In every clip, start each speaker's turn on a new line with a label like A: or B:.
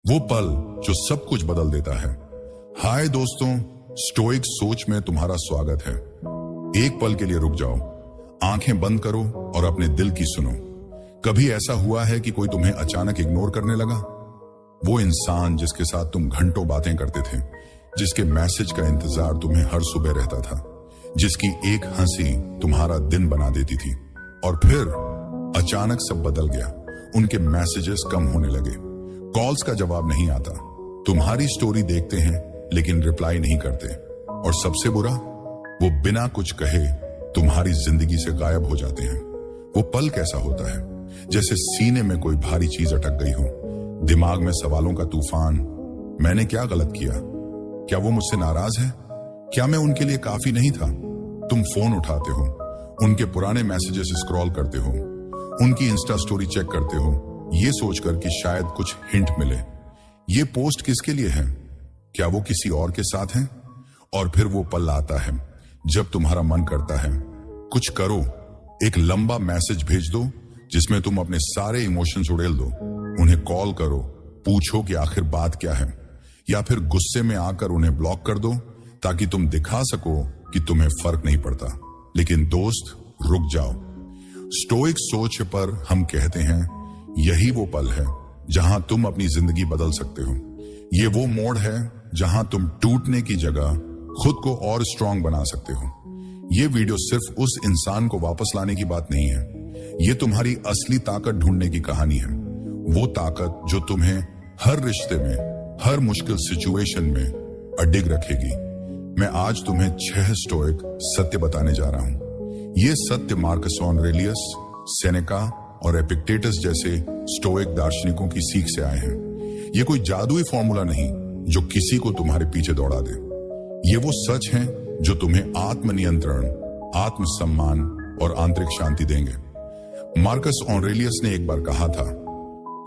A: वो पल जो सब कुछ बदल देता है। हाय दोस्तों, स्टोइक सोच में तुम्हारा स्वागत है। एक पल के लिए रुक जाओ, आंखें बंद करो और अपने दिल की सुनो। कभी ऐसा हुआ है कि कोई तुम्हें अचानक इग्नोर करने लगा? वो इंसान जिसके साथ तुम घंटों बातें करते थे, जिसके मैसेज का इंतजार तुम्हें हर सुबह रहता था, जिसकी एक हंसी तुम्हारा दिन बना देती थी, और फिर अचानक सब बदल गया। उनके मैसेजेस कम होने लगे, कॉल्स का जवाब नहीं आता, तुम्हारी स्टोरी देखते हैं लेकिन रिप्लाई नहीं करते, और सबसे बुरा, वो बिना कुछ कहे तुम्हारी जिंदगी से गायब हो जाते हैं। वो पल कैसा होता है? जैसे सीने में कोई भारी चीज अटक गई हो, दिमाग में सवालों का तूफान। मैंने क्या गलत किया? क्या वो मुझसे नाराज है? क्या मैं उनके लिए काफी नहीं था? तुम फोन उठाते हो, उनके पुराने मैसेजेस स्क्रॉल करते हो, उनकी इंस्टा स्टोरी चेक करते हो, ये सोचकर कि शायद कुछ हिंट मिले। ये पोस्ट किसके लिए है? क्या वो किसी और के साथ है? और फिर वो पल आता है जब तुम्हारा मन करता है कुछ करो, एक लंबा मैसेज भेज दो जिसमें तुम अपने सारे इमोशंस उड़ेल दो, उन्हें कॉल करो, पूछो कि आखिर बात क्या है, या फिर गुस्से में आकर उन्हें ब्लॉक कर दो ताकि तुम दिखा सको कि तुम्हें फर्क नहीं पड़ता। लेकिन दोस्त, रुक जाओ। स्टोइक सोच पर हम कहते हैं यही वो पल है जहां तुम अपनी जिंदगी बदल सकते हो। ये वो मोड़ है जहां तुम टूटने की जगह खुद को और स्ट्रांग बना सकते हो। ये वीडियो सिर्फ उस इंसान को वापस लाने की बात नहीं है, ये तुम्हारी असली ताकत ढूंढने की कहानी है। वो ताकत जो तुम्हें हर रिश्ते में, हर मुश्किल सिचुएशन में अडिग रखेगी। मैं आज तुम्हें 6 स्टोइक सत्य बताने जा रहा हूं। ये सत्य मार्कस ऑरेलियस, सेनेका और एपिक्टेटस जैसे स्टोइक दार्शनिकों की सीख से आए हैं। ये कोई जादुई फॉर्मूला नहीं जो किसी को तुम्हारे पीछे दौड़ा दे। ये वो सच हैं जो तुम्हें आत्मनियंत्रण, आत्मसम्मान और आंतरिक शांति देंगे। मार्कस ऑरेलियस ने एक बार कहा था,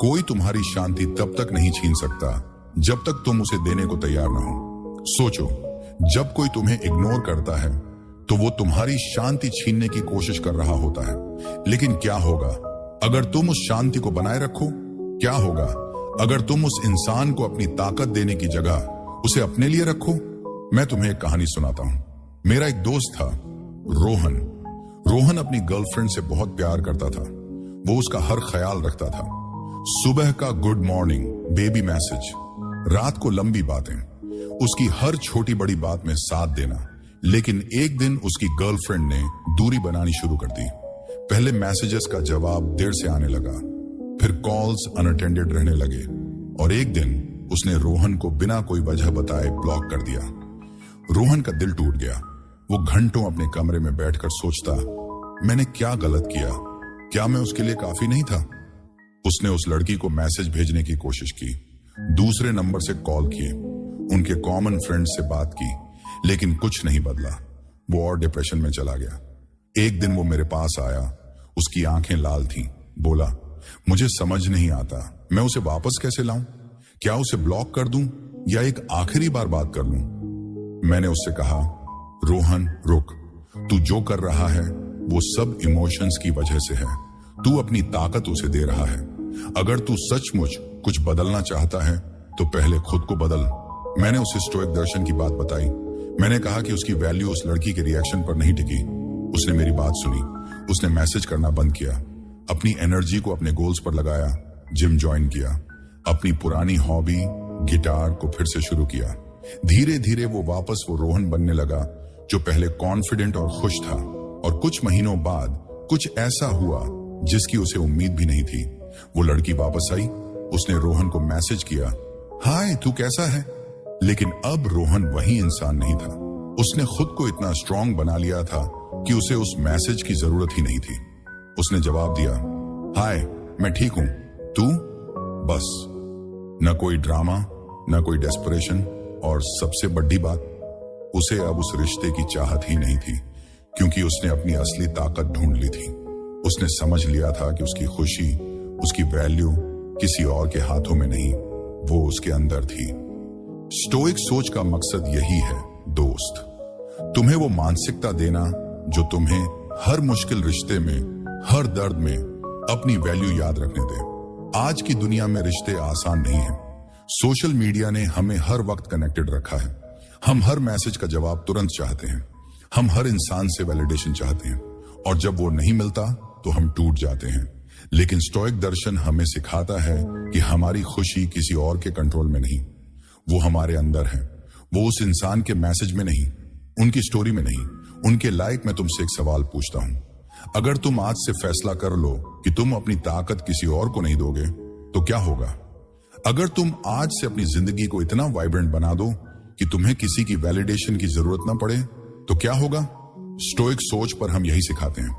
A: कोई तुम्हारी शांति तब तक नहीं छीन सकता जब तक तुम उसे देने को तैयार ना हो। सोचो, जब कोई तुम्हें इग्नोर करता है तो वो तुम्हारी शांति छीनने की कोशिश कर रहा होता है। लेकिन क्या होगा अगर तुम उस शांति को बनाए रखो? क्या होगा अगर तुम उस इंसान को अपनी ताकत देने की जगह उसे अपने लिए रखो? मैं तुम्हें एक कहानी सुनाता हूं। मेरा एक दोस्त था, रोहन। रोहन अपनी गर्लफ्रेंड से बहुत प्यार करता था। वो उसका हर ख्याल रखता था। सुबह का गुड मॉर्निंग, बेबी मैसेज, रात को लंबी बातें, उसकी हर छोटी बड़ी बात में साथ देना। लेकिन एक दिन उसकी गर्लफ्रेंड ने दूरी बनानी शुरू कर दी। पहले मैसेजेस का जवाब देर से आने लगा, फिर कॉल्स अनअटेंडेड रहने लगे, और एक दिन उसने रोहन को बिना कोई वजह बताए ब्लॉक कर दिया। रोहन का दिल टूट गया। वो घंटों अपने कमरे में बैठकर सोचता, मैंने क्या गलत किया? क्या मैं उसके लिए काफी नहीं था? उसने उस लड़की को मैसेज भेजने की कोशिश की, दूसरे नंबर से कॉल किए, उनके कॉमन फ्रेंड से बात की, लेकिन कुछ नहीं बदला। वो और डिप्रेशन में चला गया। एक दिन वो मेरे पास आया, उसकी आंखें लाल थीं। बोला, मुझे समझ नहीं आता, मैं उसे वापस कैसे लाऊं? क्या उसे ब्लॉक कर दूं या एक आखिरी बार बात कर लूं? मैंने उससे कहा, रोहन रुक, तू जो कर रहा है वो सब इमोशंस की वजह से है। तू अपनी ताकत उसे दे रहा है। अगर तू सचमुच कुछ बदलना चाहता है तो पहले खुद को बदल। मैंने उसे स्टोइक दर्शन की बात बताई। मैंने कहा कि उसकी वैल्यू उस लड़की के रिएक्शन पर नहीं टिकी। उसने मेरी बात सुनी। उसने मैसेज करना बंद किया, अपनी एनर्जी को अपने गोल्स पर लगाया, जिम ज्वाइन किया, अपनी पुरानी हॉबी गिटार को फिर से शुरू किया। धीरे धीरे वो वापस वो रोहन बनने लगा जो पहले कॉन्फिडेंट और खुश था। और कुछ महीनों बाद कुछ ऐसा हुआ जिसकी उसे उम्मीद भी नहीं थी। वो लड़की वापस आई। उसने रोहन को मैसेज किया, हाय तू कैसा है? लेकिन अब रोहन वही इंसान नहीं था। उसने खुद को इतना स्ट्रांग बना लिया था कि उसे उस मैसेज की जरूरत ही नहीं थी। उसने जवाब दिया, हाय मैं ठीक हूं, तू? बस। न कोई ड्रामा, न कोई डेस्परेशन, और सबसे बड़ी बात, उसे अब उस रिश्ते की चाहत ही नहीं थी, क्योंकि उसने अपनी असली ताकत ढूंढ ली थी। उसने समझ लिया था कि उसकी खुशी, उसकी वैल्यू किसी और के हाथों में नहीं, वो उसके अंदर थी। स्टोइक सोच का मकसद यही है दोस्त, तुम्हें वो मानसिकता देना जो तुम्हें हर मुश्किल रिश्ते में, हर दर्द में अपनी वैल्यू याद रखने दे। आज की दुनिया में रिश्ते आसान नहीं है। सोशल मीडिया ने हमें हर वक्त कनेक्टेड रखा है। हम हर मैसेज का जवाब तुरंत चाहते हैं। हम हर इंसान से वैलिडेशन चाहते हैं और जब वो नहीं मिलता तो हम टूट जाते हैं। लेकिन स्टोइक दर्शन हमें सिखाता है कि हमारी खुशी किसी और के कंट्रोल में नहीं, वो हमारे अंदर है। वो उस इंसान के मैसेज में नहीं, उनकी स्टोरी में नहीं, उनके लाइक। मैं तुमसे एक सवाल पूछता हूं, अगर तुम आज से फैसला कर लो कि तुम अपनी ताकत किसी और को नहीं दोगे तो क्या होगा? अगर तुम आज से अपनी जिंदगी को इतना वाइब्रेंट बना दो कि तुम्हें किसी की वैलिडेशन की जरूरत ना पड़े तो क्या होगा? स्टोइक सोच पर हम यही सिखाते हैं।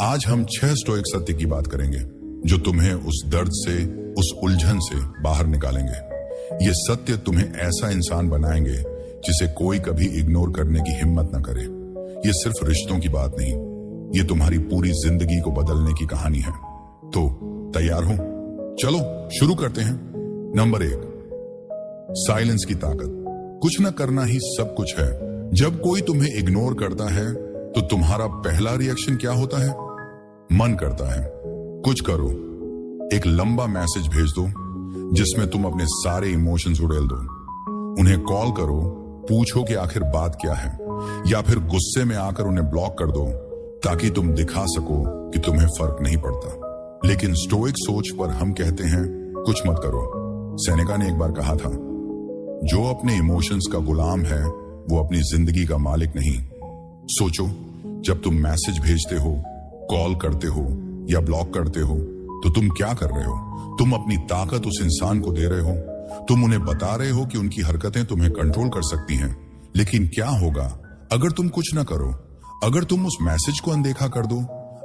A: आज हम 6 स्टोइक सत्य की बात करेंगे जो तुम्हें उस दर्द से, उस उलझन से बाहर निकालेंगे। ये सत्य तुम्हें ऐसा इंसान बनाएंगे जिसे कोई कभी इग्नोर करने की हिम्मत ना करे। ये सिर्फ रिश्तों की बात नहीं, ये तुम्हारी पूरी जिंदगी को बदलने की कहानी है। तो तैयार हो? चलो शुरू करते हैं। नंबर 1, साइलेंस की ताकत। कुछ न करना ही सब कुछ है। जब कोई तुम्हें इग्नोर करता है तो तुम्हारा पहला रिएक्शन क्या होता है? मन करता है कुछ करो, एक लंबा मैसेज भेज दो जिसमें तुम अपने सारे इमोशंस उड़ेल दो। उन्हें कॉल करो, पूछो कि आखिर बात क्या है, या फिर गुस्से में आकर उन्हें ब्लॉक कर दो ताकि तुम दिखा सको कि तुम्हें फर्क नहीं पड़ता। लेकिन स्टोइक सोच पर हम कहते हैं कुछ मत करो। सेनेका ने एक बार कहा था, जो अपने इमोशंस का गुलाम है वो अपनी जिंदगी का मालिक नहीं। सोचो, जब तुम मैसेज भेजते हो, कॉल करते हो या ब्लॉक करते हो तो तुम क्या कर रहे हो? तुम अपनी ताकत उस इंसान को दे रहे हो। तुम उन्हें बता रहे हो कि उनकी हरकतें तुम्हें कंट्रोल कर सकती हैं। लेकिन क्या होगा अगर तुम कुछ ना करो? अगर तुम उस मैसेज को अनदेखा कर दो,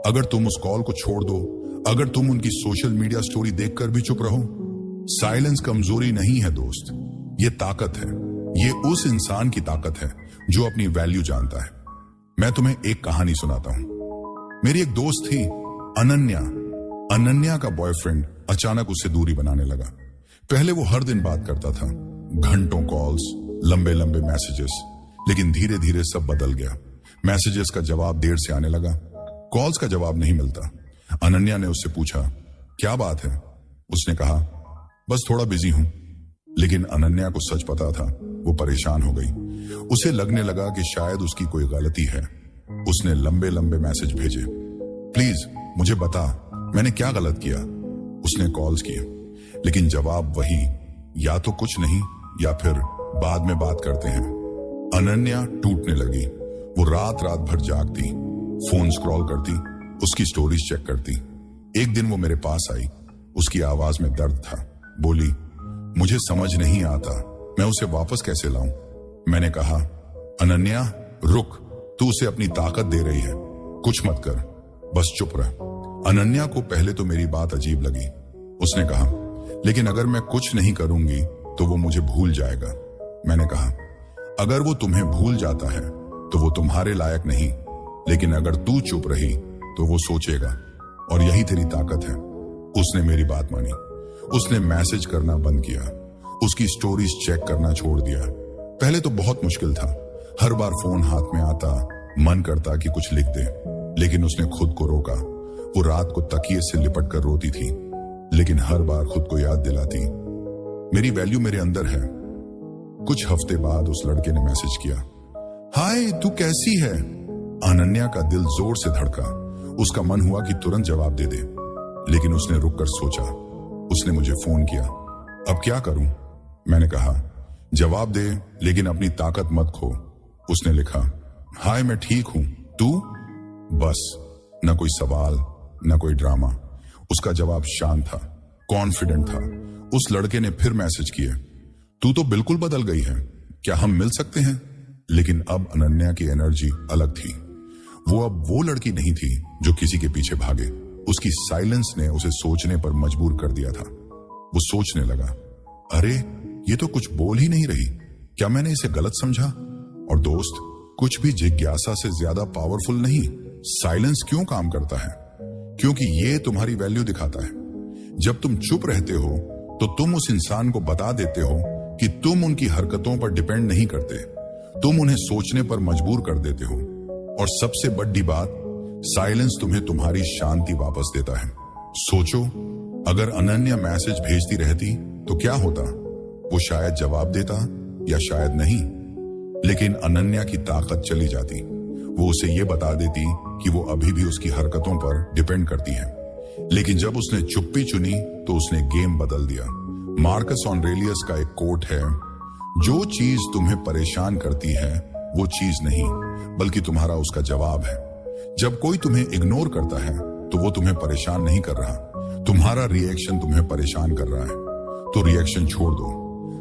A: अगर तुम उस कॉल को छोड़ दो, अगर तुम उनकी सोशल मीडिया स्टोरी देखकर भी चुप रहो? साइलेंस कमजोरी नहीं है दोस्त, ये ताकत है। ये उस इंसान की ताकत है जो अपनी वैल्यू जानता है। मैं तुम्हें एक कहानी सुनाता हूं। मेरी एक दोस्त थी अनन्या। अनन्या का बॉयफ्रेंड अचानक उससे दूरी बनाने लगा। पहले वो हर दिन बात करता था, घंटों कॉल्स, लंबे लंबे मैसेजेस। लेकिन धीरे धीरे सब बदल गया। मैसेजेस का जवाब देर से आने लगा, कॉल्स का जवाब नहीं मिलता। अनन्या ने उससे पूछा, क्या बात है? उसने कहा, बस थोड़ा बिजी हूं। लेकिन अनन्या को सच पता था, वो परेशान हो गई। उसे लगने लगा कि शायद उसकी कोई गलती है। उसने लंबे लंबे मैसेज भेजे, प्लीज मुझे बता, मैंने क्या गलत किया? उसने कॉल्स किए, लेकिन जवाब वही, या तो कुछ नहीं या फिर बाद में बात करते हैं। अनन्या टूटने लगी। वो रात रात भर जागती, फोन स्क्रॉल करती, उसकी स्टोरीज चेक करती। एक दिन वो मेरे पास आई। उसकी आवाज में दर्द था। बोली, मुझे समझ नहीं आता मैं उसे वापस कैसे लाऊं। मैंने कहा, अनन्या रुक, तू उसे अपनी ताकत दे रही है, कुछ मत कर, बस चुप रह। अनन्या को पहले तो मेरी बात अजीब लगी। उसने कहा, लेकिन अगर मैं कुछ नहीं करूंगी तो वो मुझे भूल जाएगा। मैंने कहा, अगर वो तुम्हें भूल जाता है तो वो तुम्हारे लायक नहीं, लेकिन अगर तू चुप रही तो वो सोचेगा, और यही तेरी ताकत है। उसने मेरी बात मानी। उसने मैसेज करना बंद किया, उसकी स्टोरीज चेक करना छोड़ दिया। पहले तो बहुत मुश्किल था। हर बार फोन हाथ में आता, मन करता कि कुछ लिख दे, लेकिन उसने खुद को रोका। वो रात को तकिए से लिपट कर रोती थी, लेकिन हर बार खुद को याद दिलाती, मेरी वैल्यू मेरे अंदर है। कुछ हफ्ते बाद उस लड़के ने मैसेज किया, हाय तू कैसी है? अनन्या का दिल जोर से धड़का। उसका मन हुआ कि तुरंत जवाब दे दे, लेकिन उसने रुककर सोचा। उसने मुझे फोन किया, अब क्या करूं? मैंने कहा, जवाब दे, लेकिन अपनी ताकत मत खो। उसने लिखा, हाय मैं ठीक हूं, तू? बस, न कोई सवाल, न कोई ड्रामा। उसका जवाब शांत था, कॉन्फिडेंट था। उस लड़के ने फिर मैसेज किए, तू तो बिल्कुल बदल गई है, क्या हम मिल सकते हैं? लेकिन अब अनन्या की एनर्जी अलग थी। वो अब वो लड़की नहीं थी जो किसी के पीछे भागे। उसकी साइलेंस ने उसे सोचने पर मजबूर कर दिया था। वो सोचने लगा, अरे ये तो कुछ बोल ही नहीं रही, क्या मैंने इसे गलत समझा? और दोस्त, कुछ भी जिज्ञासा से ज्यादा पावरफुल नहीं। साइलेंस क्यों काम करता है? क्योंकि ये तुम्हारी वैल्यू दिखाता है। जब तुम चुप रहते हो तो तुम उस इंसान को बता देते हो कि तुम उनकी हरकतों पर डिपेंड नहीं करते, तुम उन्हें सोचने पर मजबूर कर देते हो। और सबसे बड़ी बात, साइलेंस तुम्हें तुम्हारी शांति वापस देता है। सोचो, अगर अनन्या मैसेज भेजती रहती तो क्या होता? वो शायद जवाब देता या शायद नहीं, लेकिन अनन्या की ताकत चली जाती। वो उसे ये बता देती कि वो अभी भी उसकी हरकतों पर डिपेंड करती है। लेकिन जब उसने चुप्पी चुनी तो उसने गेम बदल दिया। मार्कस ऑरेलियस का एक कोट है, जो चीज तुम्हें परेशान करती है वो चीज नहीं, बल्कि तुम्हारा उसका जवाब है। जब कोई तुम्हें इग्नोर करता है तो वो तुम्हें परेशान नहीं कर रहा, तुम्हारा रिएक्शन तुम्हें परेशान कर रहा है। तो रिएक्शन छोड़ दो,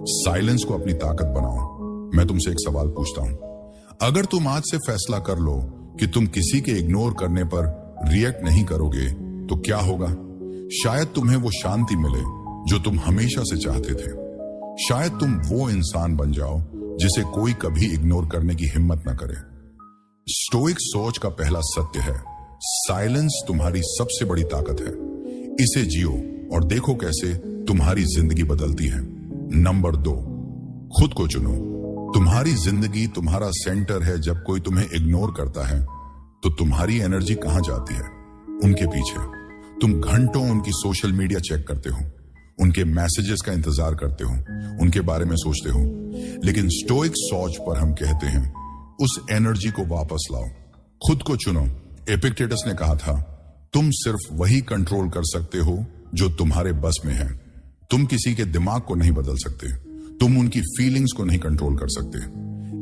A: साइलेंस को अपनी ताकत बनाओ। मैं तुमसे एक सवाल पूछता हूं, अगर तुम आज से फैसला कर लो कि तुम किसी के इग्नोर करने पर रिएक्ट नहीं करोगे तो क्या होगा? शायद तुम्हें वो शांति मिले जो तुम हमेशा से चाहते थे। शायद तुम वो इंसान बन जाओ जिसे कोई कभी इग्नोर करने की हिम्मत न करे। स्टोइक सोच का पहला सत्य है, साइलेंस तुम्हारी सबसे बड़ी ताकत है। इसे जियो और देखो कैसे तुम्हारी जिंदगी बदलती है। नंबर 2, खुद को चुनो। तुम्हारी जिंदगी तुम्हारा सेंटर है। जब कोई तुम्हें इग्नोर करता है तो तुम्हारी एनर्जी कहां जाती है? उनके पीछे। तुम घंटों उनकी सोशल मीडिया चेक करते हो, उनके मैसेजेस का इंतजार करते हो, उनके बारे में सोचते हो। लेकिन स्टोइक सोच पर हम कहते हैं, उस एनर्जी को वापस लाओ, खुद को चुनो। एपिक्टेटस ने कहा था, तुम सिर्फ वही कंट्रोल कर सकते हो जो तुम्हारे बस में है। तुम किसी के दिमाग को नहीं बदल सकते, तुम उनकी फीलिंग्स को नहीं कंट्रोल कर सकते,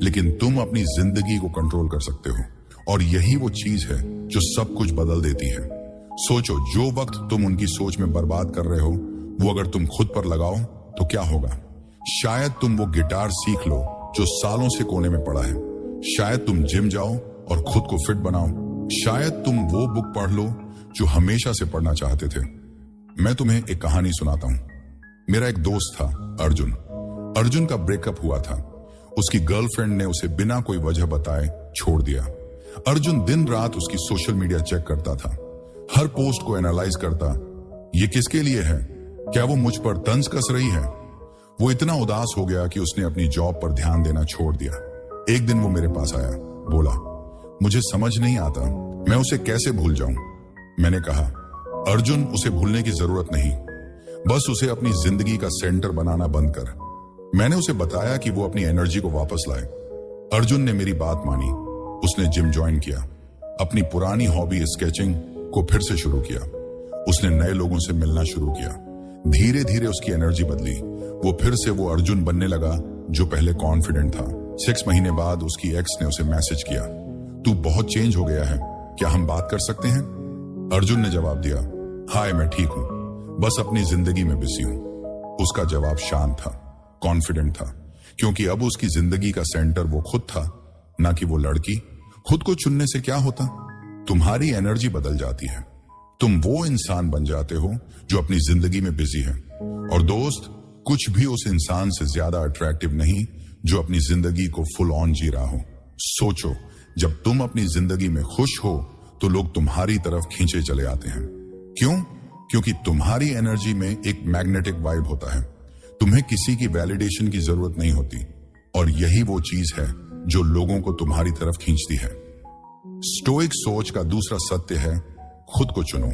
A: लेकिन तुम अपनी जिंदगी को कंट्रोल कर सकते हो। और यही वो चीज है जो सब कुछ बदल देती है। सोचो, जो वक्त तुम उनकी सोच में बर्बाद कर रहे हो वो अगर तुम खुद पर लगाओ तो क्या होगा? शायद तुम वो गिटार सीख लो जो सालों से कोने में पड़ा है। शायद तुम जिम जाओ और खुद को फिट बनाओ। शायद तुम वो बुक पढ़ लो जो हमेशा से पढ़ना चाहते थे। मैं तुम्हें एक कहानी सुनाता हूं। मेरा एक दोस्त था, अर्जुन। अर्जुन का ब्रेकअप हुआ था। उसकी गर्लफ्रेंड ने उसे बिना कोई वजह बताए छोड़ दिया। अर्जुन दिन रात उसकी सोशल मीडिया चेक करता था, हर पोस्ट को एनालाइज करता। ये किसके लिए है? क्या वो मुझ पर तंज कस रही है? वो इतना उदास हो गया कि उसने अपनी जॉब पर ध्यान देना छोड़ दिया। एक दिन वो मेरे पास आया, बोला, मुझे समझ नहीं आता मैं उसे कैसे भूल जाऊं। मैंने कहा, अर्जुन, उसे भूलने की जरूरत नहीं, बस उसे अपनी जिंदगी का सेंटर बनाना बंद कर। मैंने उसे बताया कि वो अपनी एनर्जी को वापस लाए। अर्जुन ने मेरी बात मानी। उसने जिम ज्वाइन किया, अपनी पुरानी हॉबी स्केचिंग को फिर से शुरू किया। उसने नए लोगों से मिलना शुरू किया। धीरे धीरे उसकी एनर्जी बदली। वो फिर से वो अर्जुन बनने लगा जो पहले कॉन्फिडेंट था। 6 महीने बाद उसकी एक्स ने उसे मैसेज किया, तू बहुत चेंज हो गया है, क्या हम बात कर सकते हैं? अर्जुन ने जवाब दिया, हाय, मैं ठीक हूं, बस अपनी जिंदगी में बिजी हूं। उसका जवाब शांत था, कॉन्फिडेंट था, क्योंकि अब उसकी जिंदगी का सेंटर वो खुद था, ना कि वो लड़की। खुद को चुनने से क्या होता? तुम्हारी एनर्जी बदल जाती है। तुम वो इंसान बन जाते हो जो अपनी जिंदगी में बिजी है। और दोस्त, कुछ भी उस इंसान से ज्यादा अट्रैक्टिव नहीं जो अपनी जिंदगी को फुल ऑन जी रहा हो। सोचो, जब तुम अपनी जिंदगी में खुश हो तो लोग तुम्हारी तरफ खींचे चले आते हैं। क्यों? क्योंकि तुम्हारी एनर्जी में एक मैग्नेटिक वाइब होता है। तुम्हें किसी की वैलिडेशन की जरूरत नहीं होती। और यही वो चीज है जो लोगों को तुम्हारी तरफ खींचती है। स्टोइक सोच का दूसरा सत्य है, खुद को चुनो।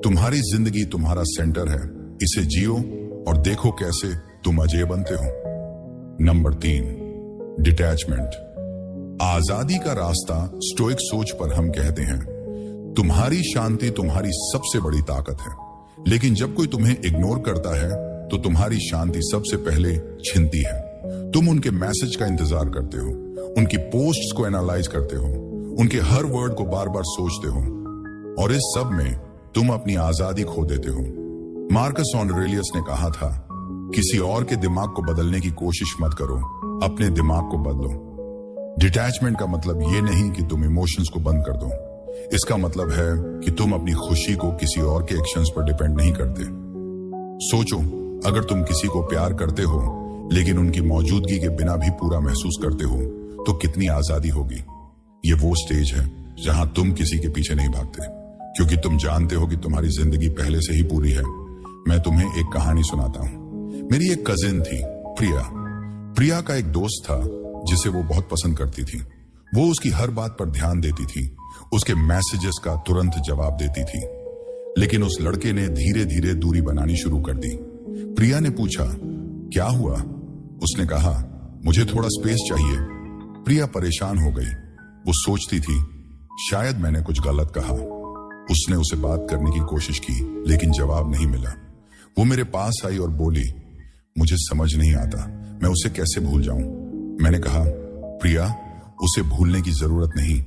A: तुम्हारी जिंदगी तुम्हारा सेंटर है। इसे जियो और देखो कैसे तुम अजय बनते हो। Number 3, detachment. आजादी का रास्ता। स्टोइक सोच पर हम कहते हैं, तुम्हारी शांति तुम्हारी सबसे बड़ी ताकत है। लेकिन जब कोई तुम्हें इग्नोर करता है तो तुम्हारी शांति सबसे पहले छिनती है। तुम उनके मैसेज का इंतजार करते हो, उनकी पोस्ट्स को एनालाइज करते हो, उनके हर वर्ड को बार बार सोचते हो, और इस सब में तुम अपनी आजादी खो देते हो। मार्कस ऑरेलियस ने कहा था, किसी और के दिमाग को बदलने की कोशिश मत करो, अपने दिमाग को बदलो। डिटैचमेंट का मतलब ये नहीं कि तुम इमोशंस को बंद कर दो। इसका मतलब है कि तुम अपनी खुशी को किसी और के एक्शंस पर डिपेंड नहीं करते। सोचो, अगर तुम किसी को प्यार करते हो लेकिन उनकी मौजूदगी के बिना भी पूरा महसूस करते हो तो कितनी आजादी होगी। ये वो स्टेज है जहां तुम किसी के पीछे नहीं भागते, क्योंकि तुम जानते हो कि तुम्हारी जिंदगी पहले से ही पूरी है। मैं तुम्हें एक कहानी सुनाता हूं। मेरी एक कजिन थी, प्रिया। प्रिया का एक दोस्त था जिसे वो बहुत पसंद करती थी। वो उसकी हर बात पर ध्यान देती थी, उसके मैसेजेस का तुरंत जवाब देती थी। लेकिन उस लड़के ने धीरे धीरे दूरी बनानी शुरू कर दी। प्रिया ने पूछा, क्या हुआ? उसने कहा, मुझे थोड़ा स्पेस चाहिए। प्रिया परेशान हो गई। वो सोचती थी शायद मैंने कुछ गलत कहा। उसने उसे बात करने की कोशिश की लेकिन जवाब नहीं मिला। वो मेरे पास आई और बोली, मुझे समझ नहीं आता मैं उसे कैसे भूल जाऊं। मैंने कहा, प्रिया, उसे भूलने की जरूरत नहीं,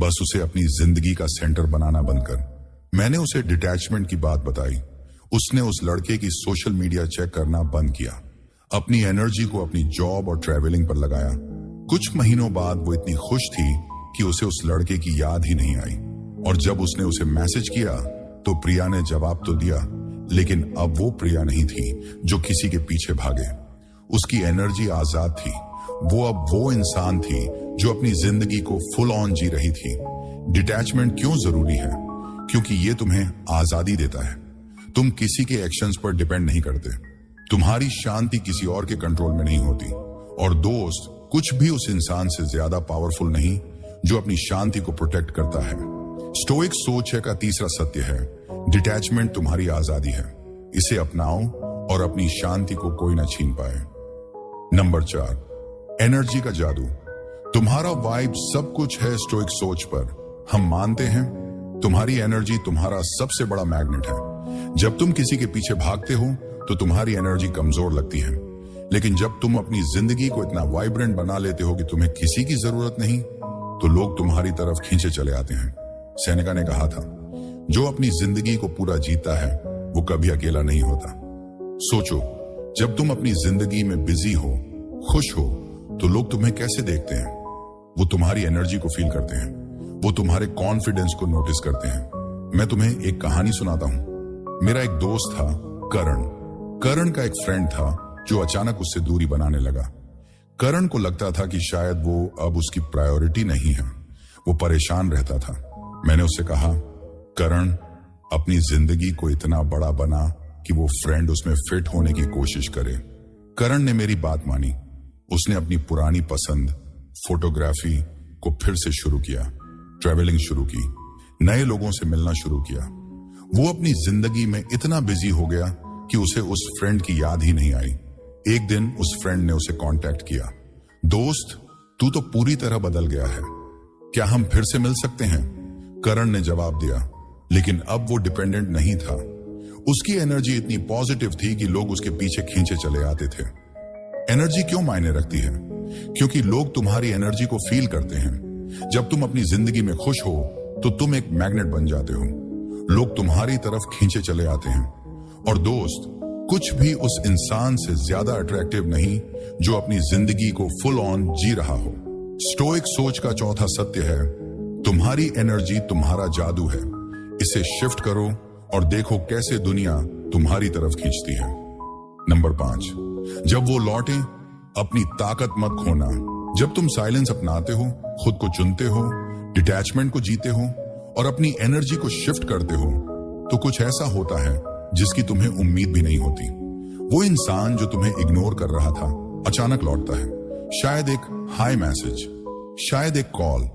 A: बस उसे अपनी जिंदगी का सेंटर बनाना बंद कर। मैंने उसे डिटैचमेंट की बात बताई। उसने उस लड़के की सोशल मीडिया चेक करना बंद किया, अपनी एनर्जी को अपनी जॉब और ट्रैवलिंग पर लगाया। कुछ महीनों बाद वो इतनी खुश थी कि उसे उस लड़के की याद ही नहीं आई। और जब उसने उसे मैसेज किया तो प्रिया ने जवाब तो दिया, लेकिन अब वो प्रिया नहीं थी जो किसी के पीछे भागे। उसकी एनर्जी आजाद थी। वो अब वो इंसान थी जो अपनी जिंदगी को फुल ऑन जी रही थी। डिटैचमेंट क्यों जरूरी है? क्योंकि ये तुम्हें आजादी देता है। तुम किसी के एक्शंस पर डिपेंड नहीं करते। तुम्हारी शांति किसी और के कंट्रोल में नहीं होती। और दोस्त, कुछ भी उस इंसान से ज्यादा पावरफुल नहीं जो अपनी शांति को प्रोटेक्ट करता है। स्टोइक सोच है का तीसरा सत्य है, डिटैचमेंट तुम्हारी आजादी है। इसे अपनाओ और अपनी शांति को कोई ना छीन पाए। नंबर 4, एनर्जी का जादू। तुम्हारा वाइब सब कुछ है स्टोइक सोच पर। हम मानते हैं तुम्हारी एनर्जी तुम्हारा सबसे बड़ा मैग्नेट है। जब तुम किसी के पीछे भागते हो तो तुम्हारी एनर्जी कमजोर लगती है, लेकिन जब तुम अपनी जिंदगी को इतना वाइब्रेंट बना लेते हो कि तुम्हें किसी की जरूरत नहीं, तो लोग तुम्हारी तरफ खींचे चले आते हैं। सेनेका ने कहा था, जो अपनी जिंदगी को पूरा जीता है वो कभी अकेला नहीं होता। सोचो, जब तुम अपनी जिंदगी में बिजी हो, खुश हो, तो लोग तुम्हें कैसे देखते हैं? वो तुम्हारी एनर्जी को फील करते हैं। वो तुम्हारे कॉन्फिडेंस को नोटिस करते हैं। मैं तुम्हें एक कहानी सुनाता हूं। मेरा एक दोस्त था, करण। करण का एक फ्रेंड था जो अचानक उससे दूरी बनाने लगा। करण को लगता था कि शायद वो अब उसकी प्रायोरिटी नहीं है। वो परेशान रहता था। मैंने उससे कहा, करण, अपनी जिंदगी को इतना बड़ा बना कि वो फ्रेंड उसमें फिट होने की कोशिश करे। करण ने मेरी बात मानी। उसने अपनी पुरानी पसंद फोटोग्राफी को फिर से शुरू किया, ट्रैवलिंग शुरू की, नए लोगों से मिलना शुरू किया। वो अपनी जिंदगी में इतना बिजी हो गया कि उसे उस फ्रेंड की याद ही नहीं आई। एक दिन उस फ्रेंड ने उसे कांटेक्ट किया, दोस्त, तू तो पूरी तरह बदल गया है, क्या हम फिर से मिल सकते हैं? करण ने जवाब दिया, लेकिन अब वो डिपेंडेंट नहीं था। उसकी एनर्जी इतनी पॉजिटिव थी कि लोग उसके पीछे खींचे चले आते थे। एनर्जी क्यों मायने रखती है? क्योंकि लोग तुम्हारी एनर्जी को फील करते हैं। जब तुम अपनी जिंदगी में खुश हो तो तुम एक मैग्नेट बन जाते हो। लोग तुम्हारी तरफ खींचे चले आते हैं। और दोस्त, कुछ भी उस इंसान से ज्यादा अट्रैक्टिव नहीं जो अपनी जिंदगी को फुल ऑन जी रहा हो। स्टोइक सोच का चौथा सत्य है, तुम्हारी एनर्जी तुम्हारा जादू है। इसे शिफ्ट करो और देखो कैसे दुनिया तुम्हारी तरफ खींचती है। नंबर 5, जब वो लौटे, अपनी ताकत मत खोना। जब तुम साइलेंस अपनाते हो, खुद को चुनते हो, डिटैचमेंट को जीते हो और अपनी एनर्जी को शिफ्ट करते हो, तो कुछ ऐसा होता है जिसकी तुम्हें उम्मीद भी नहीं होती। वो इंसान जो तुम्हें इग्नोर कर रहा था अचानक लौटता है। शायद एक हाई मैसेज, शायद एक कॉल,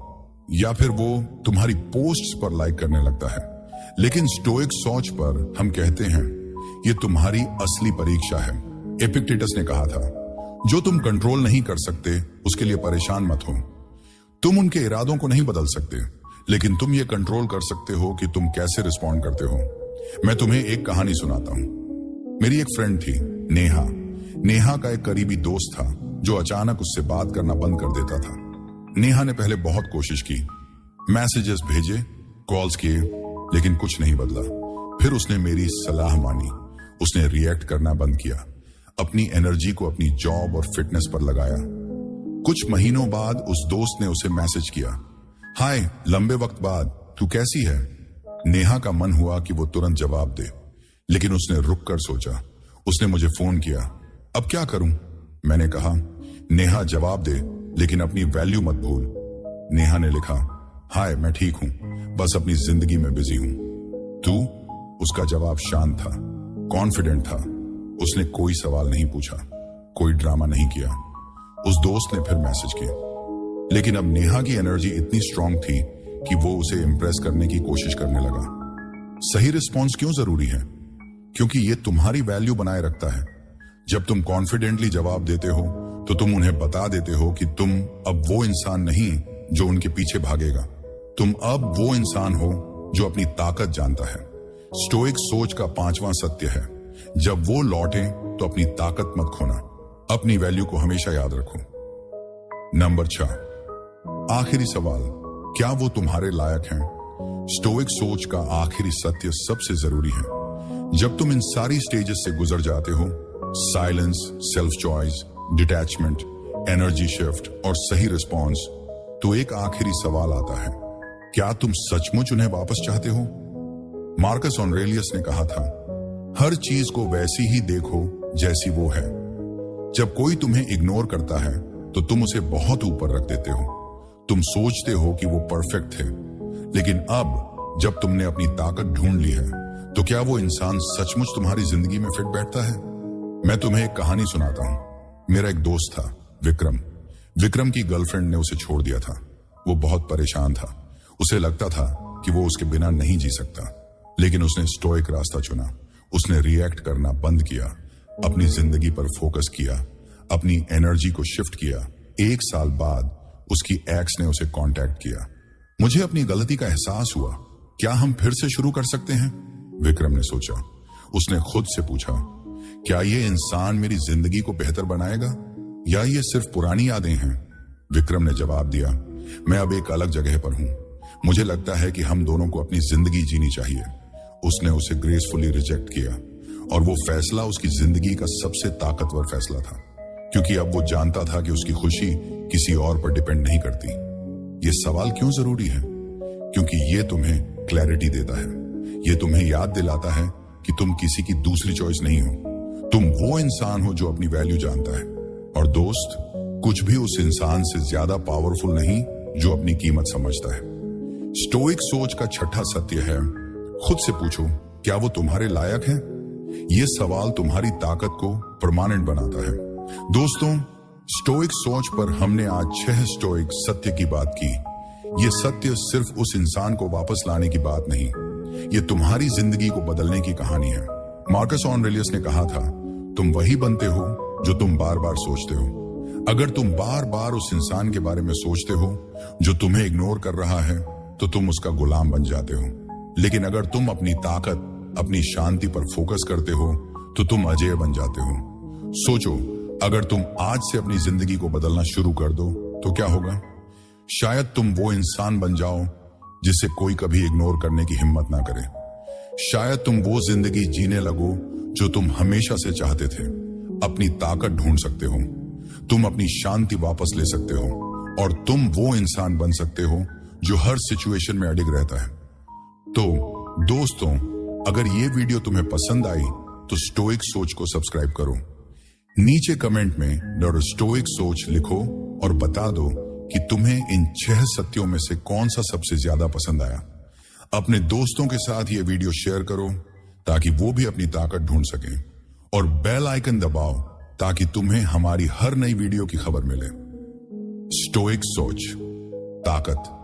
A: या फिर वो तुम्हारी पोस्ट्स पर लाइक करने लगता है। लेकिन स्टोइक सोच पर हम कहते हैं, ये तुम्हारी असली परीक्षा है। एपिक्टेटस ने कहा था, जो तुम कंट्रोल नहीं कर सकते उसके लिए परेशान मत हो। तुम उनके इरादों को नहीं बदल सकते, लेकिन तुम ये कंट्रोल कर सकते हो कि तुम कैसे रिस्पॉन्ड करते हो। मैं तुम्हें एक कहानी सुनाता हूं। मेरी एक फ्रेंड थी, नेहा। नेहा का एक करीबी दोस्त था जो अचानक उससे बात करना बंद कर देता था। नेहा ने पहले बहुत कोशिश की, मैसेजेस भेजे, कॉल्स किए, लेकिन कुछ नहीं बदला। फिर उसने मेरी सलाह मानी। उसने रिएक्ट करना बंद किया, अपनी एनर्जी को अपनी जॉब और फिटनेस पर लगाया। कुछ महीनों बाद उस दोस्त ने उसे मैसेज किया, हाय, लंबे वक्त बाद, तू कैसी है? नेहा का मन हुआ कि वो तुरंत जवाब दे, लेकिन उसने रुक कर सोचा। उसने मुझे फोन किया, अब क्या करूं? मैंने कहा, नेहा जवाब दे, लेकिन अपनी वैल्यू मत भूल। नेहा ने लिखा, हाय, मैं ठीक हूं, बस अपनी जिंदगी में बिजी हूं। तू? उसका जवाब शांत था, कॉन्फिडेंट था। उसने कोई सवाल नहीं पूछा, कोई ड्रामा नहीं किया। उस दोस्त ने फिर मैसेज किया, लेकिन अब नेहा की एनर्जी इतनी स्ट्रांग थी कि वो उसे इंप्रेस करने की कोशिश करने लगा। सही रिस्पॉन्स क्यों जरूरी है? क्योंकि ये तुम्हारी वैल्यू बनाए रखता है। जब तुम कॉन्फिडेंटली जवाब देते हो तो तुम उन्हें बता देते हो कि तुम अब वो इंसान नहीं जो उनके पीछे भागेगा। तुम अब वो इंसान हो जो अपनी ताकत जानता है। स्टोइक सोच का 5वां सत्य है, जब वो लौटे तो अपनी ताकत मत खोना, अपनी वैल्यू को हमेशा याद रखो। नंबर 6, आखिरी सवाल, क्या वो तुम्हारे लायक हैं? स्टोइक सोच का आखिरी सत्य सबसे जरूरी है। जब तुम इन सारी स्टेजेस से गुजर जाते हो, silence, self choice, detachment, energy shift और सही रिस्पॉन्स, तो एक आखिरी सवाल आता है, क्या तुम सचमुच उन्हें वापस चाहते हो? मार्कस ऑरेलियस ने कहा था, हर चीज को वैसी ही देखो जैसी वो है। जब कोई तुम्हें इग्नोर करता है तो तुम उसे बहुत ऊपर रख देते हो। तुम सोचते हो कि वो परफेक्ट थे, लेकिन अब जब तुमने अपनी ताकत ढूंढ ली है, तो क्या वो इंसान सचमुच तुम्हारी जिंदगी में फिट बैठता है? मैं तुम्हें एक कहानी सुनाता हूं। मेरा एक दोस्त था, विक्रम। विक्रम की गर्लफ्रेंड ने उसे छोड़ दिया था। वो बहुत परेशान था। उसे लगता था कि वो उसके बिना नहीं जी सकता, लेकिन उसने स्टोइक रास्ता चुना। उसने रिएक्ट करना बंद किया, अपनी जिंदगी पर फोकस किया, अपनी एनर्जी को शिफ्ट किया। 1 साल बाद उसकी एक्स ने उसे कांटेक्ट किया। मुझे अपनी गलती का एहसास हुआ, क्या हम फिर से शुरू कर सकते हैं? विक्रम ने सोचा। उसने खुद से पूछा, क्या ये इंसान मेरी जिंदगी को बेहतर बनाएगा या ये सिर्फ पुरानी यादें हैं? विक्रम ने जवाब दिया, मैं अब एक अलग जगह पर हूं। मुझे लगता है कि हम दोनों को अपनी जिंदगी जीनी चाहिए। उसने उसे ग्रेसफुली रिजेक्ट किया और वो फैसला उसकी जिंदगी का सबसे ताकतवर फैसला था, क्योंकि अब वो जानता था कि उसकी खुशी किसी और पर डिपेंड नहीं करती। ये सवाल क्यों जरूरी है? क्योंकि ये तुम्हें क्लैरिटी देता है। ये तुम्हें याद दिलाता है कि तुम किसी की दूसरी चॉइस नहीं हो। तुम वो इंसान हो जो अपनी वैल्यू जानता है। और दोस्त, कुछ भी उस इंसान से ज्यादा पावरफुल नहीं जो अपनी कीमत समझता है। स्टोइक सोच का 6ठा सत्य है, खुद से पूछो, क्या वो तुम्हारे लायक है? ये सवाल तुम्हारी ताकत को परमानेंट बनाता है। दोस्तों, स्टोइक सोच पर हमने आज 6 स्टोइक सत्य की बात की। ये सत्य सिर्फ उस इंसान को वापस लाने की बात नहीं, ये तुम्हारी जिंदगी को बदलने की कहानी है। मार्कस ऑरेलियस ने कहा था, तुम वही बनते हो जो तुम बार बार सोचते हो। अगर तुम बार बार उस इंसान के बारे में सोचते हो जो तुम्हें इग्नोर कर रहा है, तो तुम उसका गुलाम बन जाते हो। लेकिन अगर तुम अपनी ताकत, अपनी शांति पर फोकस करते हो, तो तुम अजेय बन जाते हो। सोचो, अगर तुम आज से अपनी जिंदगी को बदलना शुरू कर दो, तो क्या होगा? शायद तुम वो इंसान बन जाओ जिसे कोई कभी इग्नोर करने की हिम्मत ना करे। शायद तुम वो जिंदगी जीने लगो जो तुम हमेशा से चाहते थे। अपनी ताकत ढूंढ सकते हो, तुम अपनी शांति वापस ले सकते हो, और तुम वो इंसान बन सकते हो जो हर सिचुएशन में अडिग रहता है। तो दोस्तों, अगर ये वीडियो तुम्हें पसंद आई तो स्टोइक सोच को सब्सक्राइब करो। नीचे कमेंट में स्टोइक सोच लिखो और बता दो कि तुम्हें इन 6 सत्यों में से कौन सा सबसे ज्यादा पसंद आया। अपने दोस्तों के साथ ये वीडियो शेयर करो ताकि वो भी अपनी ताकत ढूंढ सकें, और बेल आइकन दबाओ ताकि तुम्हें हमारी हर नई वीडियो की खबर मिले। स्टोइक सोच, ताकत।